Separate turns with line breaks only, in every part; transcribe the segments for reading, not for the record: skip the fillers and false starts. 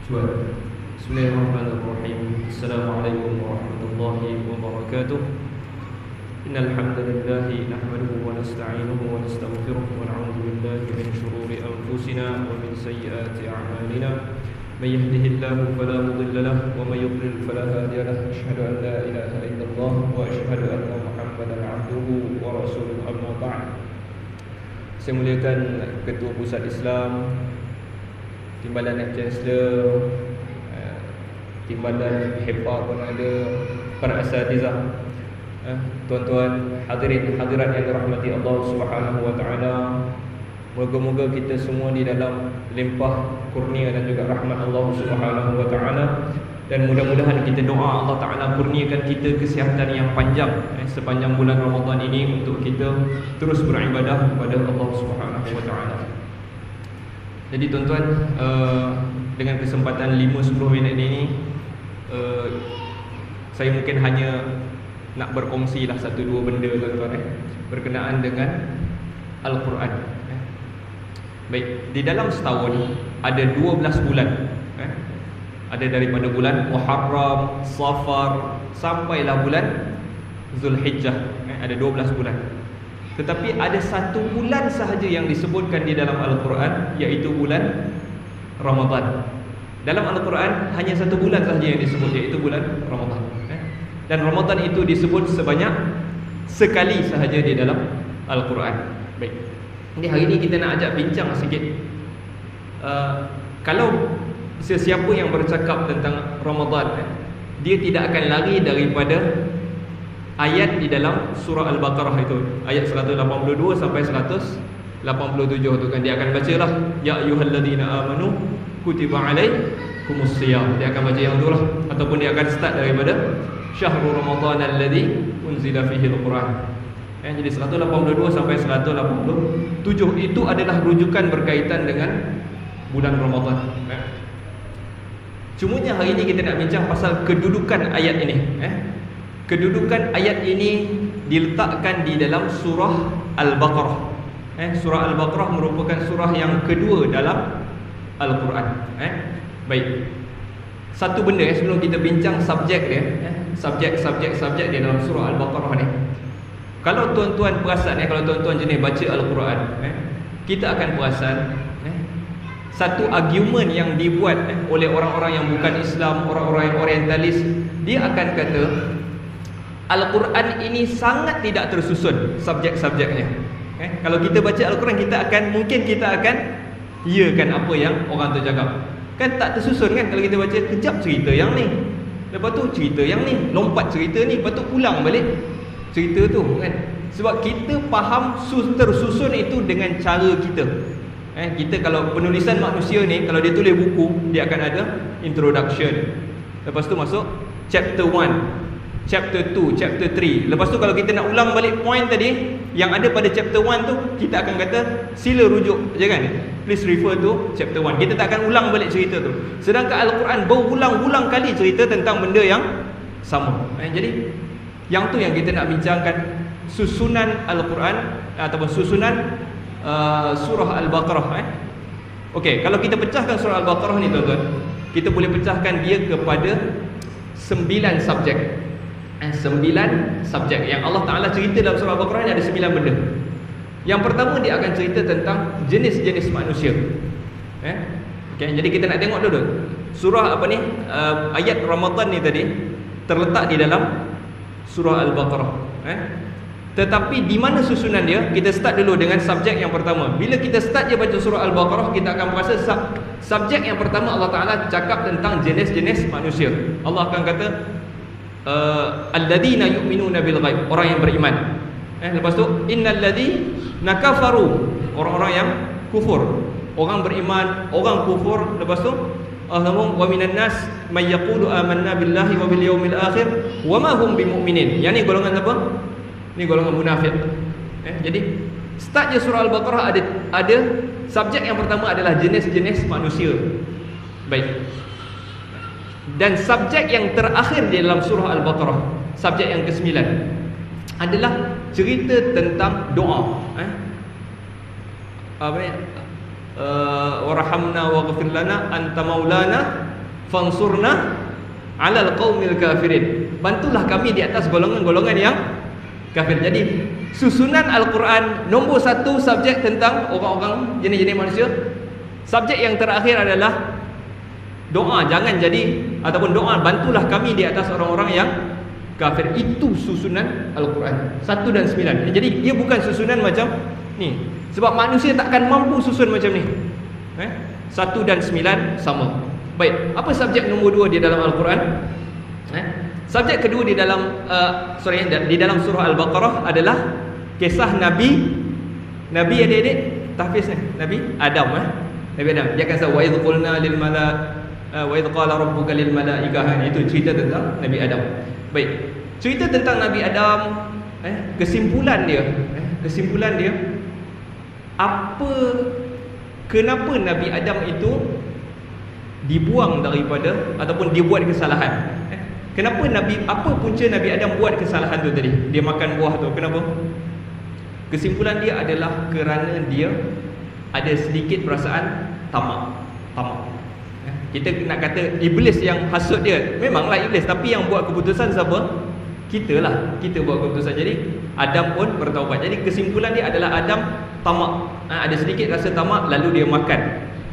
Cuba. Bismillahirrahmanirrahim. Assalamualaikum warahmatullahi wabarakatuh. Innal hamdalillah nahmaduhu wa nasta'inuhu wa nastaghfiruh wa na'udzu billahi min shururi anfusina wa min sayyiati a'malina. May yahdihillahu fala mudilla lahu wa may yudlil fala hadiya lahu. Asyhadu an la ilaha illallah wa asyhadu anna Muhammadan 'abduhu wa rasuluhu, amma ba'd. Saya muliakan Ketua Pusat Islam, Timbalan Naib Chancellor, Timbalan HEPA pun ada, para asatizah, tuan-tuan hadirin hadirat yang dirahmati Allah Subhanahu wa taala. Moga-moga kita semua di dalam limpah kurnia dan juga rahmat Allah Subhanahu wa taala, dan mudah-mudahan kita doa Allah taala kurniakan kita kesihatan yang panjang sepanjang bulan Ramadan ini untuk kita terus beribadah kepada Allah Subhanahu wa taala. Jadi tuan-tuan, dengan kesempatan 5-10 minit ini, saya mungkin hanya nak berkongsi lah 1-2 benda tuan-tuan, berkenaan dengan Al-Quran. Baik, di dalam setahun ada 12 bulan, ada daripada bulan Muharram, Safar, sampailah bulan Zulhijjah, ada 12 bulan. Tetapi ada 1 bulan sahaja yang disebutkan di dalam Al-Quran, iaitu bulan Ramadan. Dalam Al-Quran hanya 1 bulan sahaja yang disebut, iaitu bulan Ramadan. Dan Ramadan itu disebut sebanyak sekali sahaja di dalam Al-Quran. Baik, jadi hari ini kita nak ajak bincang sikit. Kalau sesiapa yang bercakap tentang Ramadan, dia tidak akan lari daripada ayat di dalam surah Al-Baqarah itu, ayat 182 sampai 187 tu kan. Dia akan bacalah, ya ayyuhalladzina amanu kutiba alaikumus shiyam. Dia akan baca yang tu lah, ataupun dia akan start daripada syahrul ramadan alladzi unzila fihi al-Quran. Jadi 182 sampai 187 itu adalah rujukan berkaitan dengan bulan Ramadan. Cumanya hari ini kita nak bincang pasal kedudukan ayat ini. Kedudukan ayat ini diletakkan di dalam surah Al-Baqarah. Surah Al-Baqarah merupakan surah yang kedua dalam Al-Quran. Baik, satu benda sebelum kita bincang subjek dia, subjek di dalam surah Al-Baqarah ni. Kalau tuan-tuan perasan, kalau tuan-tuan jenis baca Al-Quran, kita akan perasan satu argument yang dibuat oleh orang-orang yang bukan Islam, orang-orang yang orientalis. Dia akan kata Al-Quran ini sangat tidak tersusun subjek-subjeknya. Kalau kita baca Al-Quran, mungkin kita akan iakan apa yang orang tu cakap. Kan tak tersusun kan. Kalau kita baca, kejap cerita yang ni, lepas tu cerita yang ni, lompat cerita ni, lepas tu ulang balik cerita tu kan. Sebab kita faham tersusun itu dengan cara kita. Kita kalau penulisan manusia ni, kalau dia tulis buku, dia akan ada introduction, lepas tu masuk chapter 1, chapter 2, chapter 3. Lepas tu kalau kita nak ulang balik point tadi yang ada pada chapter 1 tu, kita akan kata sila rujuk je kan, please refer to chapter 1. Kita tak akan ulang balik cerita tu. Sedangkan Al-Quran berulang-ulang kali cerita tentang benda yang sama. Jadi yang tu yang kita nak bincangkan, susunan Al-Quran ataupun susunan surah Al-Baqarah. Okey, kalau kita pecahkan surah Al-Baqarah ni tuan-tuan, kita boleh pecahkan dia kepada 9 subjek. 9 subjek yang Allah Ta'ala cerita dalam surah Al-Baqarah ni, ada 9 benda. Yang pertama, dia akan cerita tentang jenis-jenis manusia. Okay, jadi kita nak tengok dulu surah apa ni, ayat Ramadan ni tadi terletak di dalam surah Al-Baqarah. Tetapi di mana susunan dia? Kita start dulu dengan subjek yang pertama. Bila kita start je baca surah Al-Baqarah, kita akan merasa subjek yang pertama Allah Ta'ala cakap tentang jenis-jenis manusia. Allah akan kata alladzina yu'minuna bil ghaib, orang yang beriman. Lepas tu innal ladzina kafaru, orang-orang yang kufur. Orang beriman, orang kufur. Lepas tu wa minan nas may yaqulu amanna billahi wa bil yaumil akhir wa ma hum bimumin. Yang ni golongan apa? Ni golongan munafik. Jadi start je surah Al-Baqarah, ada subjek yang pertama adalah jenis-jenis manusia. Baik. Dan subjek yang terakhir di dalam surah Al-Baqarah, subjek yang ke-9, adalah cerita tentang doa. Apa ni? Warhamna waghfir lana anta maulana fansurna 'alal qaumil kafirin. Bantulah kami di atas golongan-golongan yang kafir. Jadi susunan Al-Quran nombor 1 subjek tentang orang-orang jenis-jenis manusia. Subjek yang terakhir adalah doa, jangan jadi ataupun doa bantulah kami di atas orang-orang yang kafir. Itu susunan Al-Quran 1 dan 9. Jadi dia bukan susunan macam ni, sebab manusia takkan mampu susun macam ni. 1 dan 9 sama. Baik, apa subjek nombor 2 di dalam Al-Quran? Subjek kedua di dalam di dalam surah Al-Baqarah adalah kisah Nabi adik-adik tahfiz ni, Nabi Adam. Nabi Adam, dia akan sebut wa idh qulna lil wa idh qala rabbuka lil malaikah. Itu cerita tentang Nabi Adam. Baik, cerita tentang Nabi Adam, kesimpulan dia kenapa Nabi Adam itu dibuang daripada ataupun dia buat kesalahan. Apa punca Nabi Adam buat kesalahan tu tadi? Dia makan buah tu. Kenapa? Kesimpulan dia adalah kerana dia ada sedikit perasaan tamak. Kita nak kata iblis yang hasut dia. Memanglah iblis, tapi yang buat keputusan siapa? Kita buat keputusan. Jadi Adam pun bertaubat. Jadi kesimpulan dia adalah Adam tamak. Ada sedikit rasa tamak, lalu dia makan.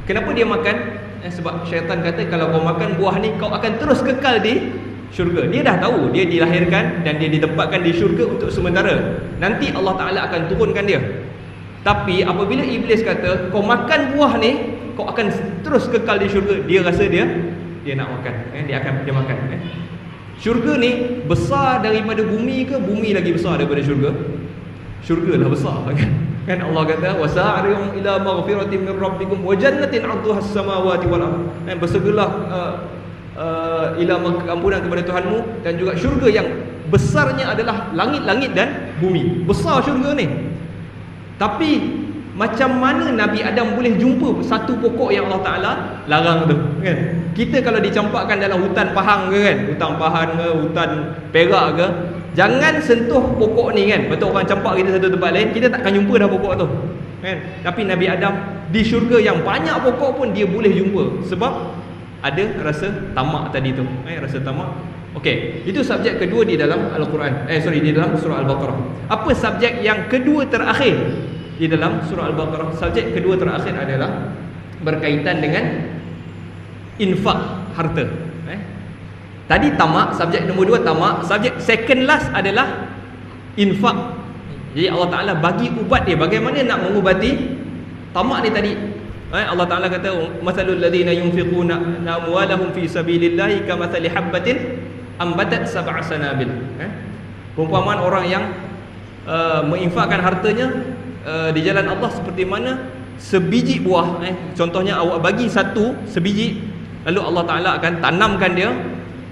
Kenapa dia makan? Sebab syaitan kata kalau kau makan buah ni kau akan terus kekal di syurga. Dia dah tahu dia dilahirkan dan dia ditempatkan di syurga untuk sementara. Nanti Allah Ta'ala akan turunkan dia. Tapi apabila iblis kata kau makan buah ni kau akan terus kekal di syurga, dia rasa dia nak makan. Dia makan. Syurga ni besar daripada bumi ke bumi lagi besar daripada syurga? Syurga lah besar kan Allah kata wasa'ri'u ila maghfiratin min rabbikum wa jannatin 'arduhas samawati wal ardh. Bersegeralah ila ampunan kepada Tuhanmu dan juga syurga yang besarnya adalah langit-langit dan bumi. Besar syurga ni. Tapi macam mana Nabi Adam boleh jumpa satu pokok yang Allah Ta'ala larang tu kan? Kita kalau dicampakkan dalam hutan Pahang ke kan, hutan Pahang ke, hutan Perak ke, jangan sentuh pokok ni kan. Betul orang campak kita satu tempat lain, kita takkan jumpa dah pokok tu kan? Tapi Nabi Adam di syurga yang banyak pokok pun dia boleh jumpa. Sebab ada rasa tamak tadi tu, rasa tamak. Okey, itu subjek kedua di dalam Al-Quran. Di dalam surah Al-Baqarah. Apa subjek yang kedua terakhir di dalam surah Al-Baqarah? Subjek kedua terakhir adalah berkaitan dengan infak harta. Tadi tamak, subjek nombor 2 tamak. Subjek second last adalah infak. Jadi Allah Ta'ala bagi ubat dia, bagaimana nak mengubati tamak ni tadi. Allah Ta'ala kata masalul ladzina yunfiquna amwalahum fi sabilillahi kamathali habbatin ambatat sab'a sanabil. Perumpamaan orang yang menginfakkan hartanya di jalan Allah seperti mana sebiji buah. Contohnya awak bagi sebiji, lalu Allah Ta'ala akan tanamkan dia,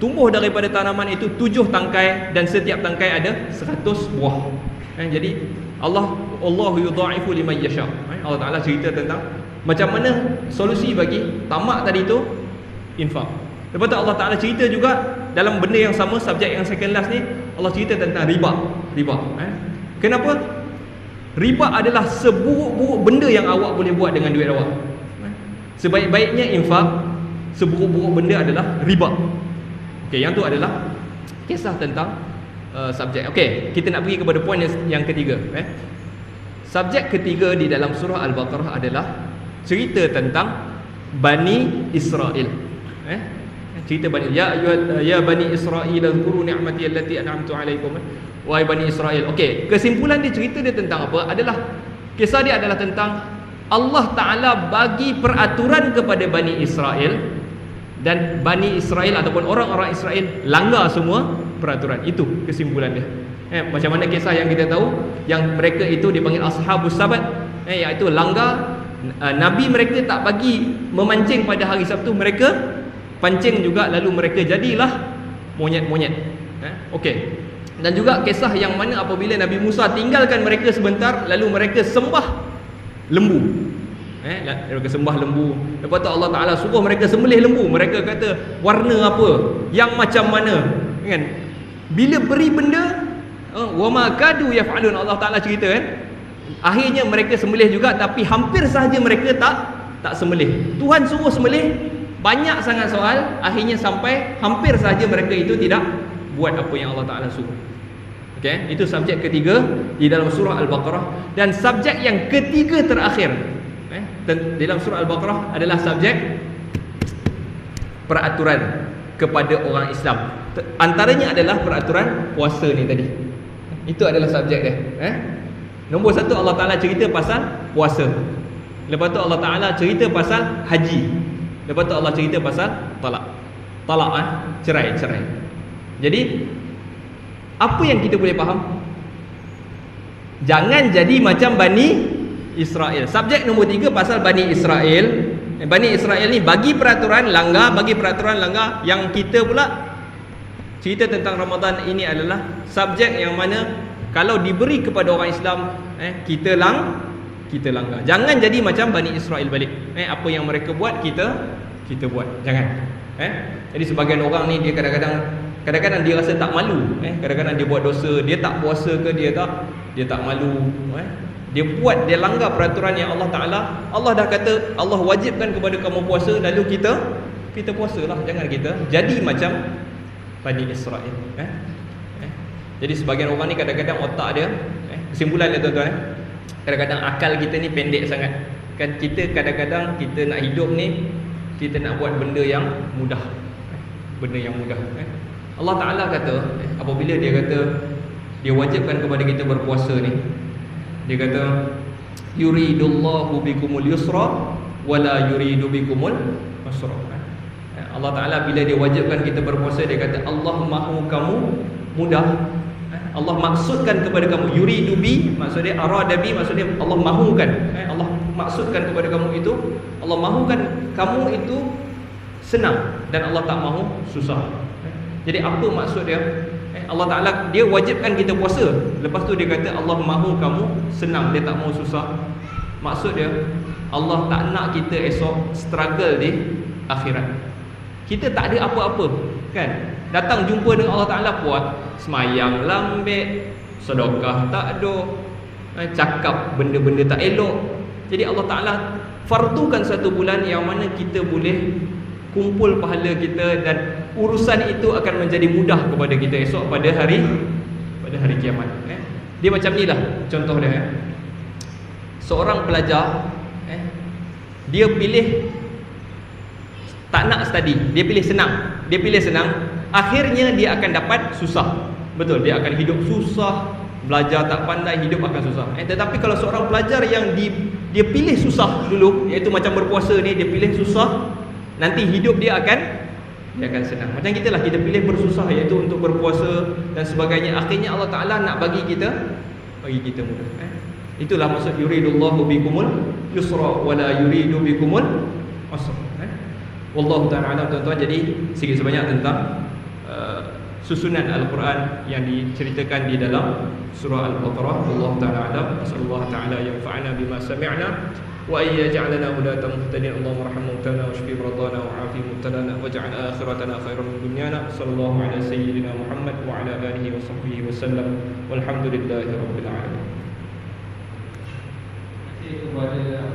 tumbuh daripada tanaman itu 7 tangkai dan setiap tangkai ada 100 buah. Jadi Allahu yudha'ifu liman yasha. Allah Ta'ala cerita tentang macam mana solusi bagi tamak tadi tu, infak. Lepas tu Allah Ta'ala cerita juga dalam benda yang sama, subjek yang second last ni, Allah cerita tentang riba. Kenapa? Riba adalah seburuk-buruk benda yang awak boleh buat dengan duit awak. Sebaik-baiknya infak, seburuk-buruk benda adalah riba. Okey, yang tu adalah kisah tentang subjek. Okey, kita nak pergi kepada poin yang ketiga. Subjek ketiga di dalam surah Al-Baqarah adalah cerita tentang Bani Israel. Cerita Bani ya Bani Israel azkuru ni'mati allati an'amtu 'alaikum. Wahai Bani Israel. Okey, kesimpulan dia, cerita dia tentang apa? Kisah dia adalah tentang Allah Ta'ala bagi peraturan kepada Bani Israel, dan Bani Israel ataupun orang-orang Israel langgar semua peraturan. Itu kesimpulan dia. Macam mana kisah yang kita tahu, yang mereka itu dipanggil Ashabus Sabat, iaitu langgar. Nabi mereka tak bagi memancing pada hari Sabtu, mereka pancing juga, lalu mereka jadilah monyet-monyet. Okey. Dan juga kisah yang mana apabila Nabi Musa tinggalkan mereka sebentar, lalu mereka sembah lembu. Mereka sembah lembu. Lepas tu Allah Ta'ala suruh mereka sembelih lembu. Mereka kata warna apa, yang macam mana kan? Bila beri benda, wa ma kadu yaf'alun, Allah Ta'ala cerita kan, akhirnya mereka sembelih juga, tapi hampir sahaja mereka tak sembelih. Tuhan suruh sembelih, banyak sangat soal, akhirnya sampai hampir saja mereka itu tidak buat apa yang Allah Ta'ala suruh. Okay? Itu subjek ketiga di dalam surah Al-Baqarah. Dan subjek yang ketiga terakhir di dalam surah Al-Baqarah adalah subjek peraturan kepada orang Islam. Antaranya adalah peraturan puasa ni tadi. Itu adalah subjek dia. Nombor satu, Allah Ta'ala cerita pasal puasa. Lepas tu Allah Ta'ala cerita pasal haji. Lepas tu Allah cerita pasal talak. Talak, cerai. Jadi apa yang kita boleh faham? Jangan jadi macam Bani Israel. Subjek nombor 3 pasal Bani Israel. Bani Israel ni bagi peraturan langgar. Yang kita pula cerita tentang Ramadan ini adalah subjek yang mana kalau diberi kepada orang Islam, kita langgar. Jangan jadi macam Bani Israel balik. Apa yang mereka buat kita buat. Jangan. Jadi sebagian orang ni dia kadang-kadang dia rasa tak malu. Kadang-kadang dia buat dosa, dia tak puasa ke dia tak malu. Dia langgar peraturan yang Allah Ta'ala. Allah dah kata Allah wajibkan kepada kamu puasa, lalu kita puasalah. Jangan kita jadi macam Bani Israel. Jadi sebagian orang ni kadang-kadang otak dia, kesimpulan dia tuan-tuan, kadang-kadang akal kita ni pendek sangat. Kan kita kadang-kadang kita nak hidup ni, kita nak buat benda yang mudah. Allah Ta'ala kata, apabila dia kata dia wajibkan kepada kita berpuasa ni, dia kata yuridullahu bikumul yusra wala yuridu bikumul usra. Allah Ta'ala bila dia wajibkan kita berpuasa, dia kata Allah mahu kamu mudah. Allah maksudkan kepada kamu, yuridu bi maksudnya arada bi maksudnya Allah mahukan. Allah maksudkan kepada kamu itu, Allah mahukan kamu itu senang, dan Allah tak mahu susah. Jadi apa maksud dia? Allah Ta'ala dia wajibkan kita puasa, lepas tu dia kata Allah mahu kamu senang, dia tak mahu susah. Maksud dia Allah tak nak kita esok struggle di akhirat. Kita tak ada apa-apa, kan? Datang jumpa dengan Allah Ta'ala, puas, semayang lambek, sedekah tak ada, cakap benda-benda tak elok. Jadi Allah Ta'ala fardukan satu bulan yang mana kita boleh kumpul pahala kita, dan urusan itu akan menjadi mudah kepada kita esok pada hari kiamat. Dia macam ni lah contoh dia. Seorang pelajar, dia pilih tak nak study, dia pilih senang, akhirnya dia akan dapat susah. Betul, dia akan hidup susah, belajar tak pandai, hidup akan susah. Tetapi kalau seorang pelajar yang dia pilih susah dulu, iaitu macam berpuasa ni, dia pilih susah, nanti hidup dia akan senang. Macam kita lah, kita pilih bersusah, iaitu untuk berpuasa dan sebagainya. Akhirnya Allah Ta'ala nak bagi kita mudah. Itulah maksud yuridullahu bikumul yusra wala yuridu bikumul usra. Wallahu ta'ala alam, tuan-tuan. Jadi sikit sebanyak tentang susunan Al-Quran yang diceritakan di dalam surah Al-Baqarah. Allah ta'ala alam. Nasallallahu ta'ala yanfa'ana bima sami'na wa ayyaj'alana hudatan muhtadin. Allahumma rahim mutana wa shfi maradana wa afi mubtalana waj'al akhiratana khairan min dunyana. Sallallahu ala sayyidina Muhammad wa ala alihi wa sahbihi wa sallam. Walhamdulillahi rabbil alamin. Kepada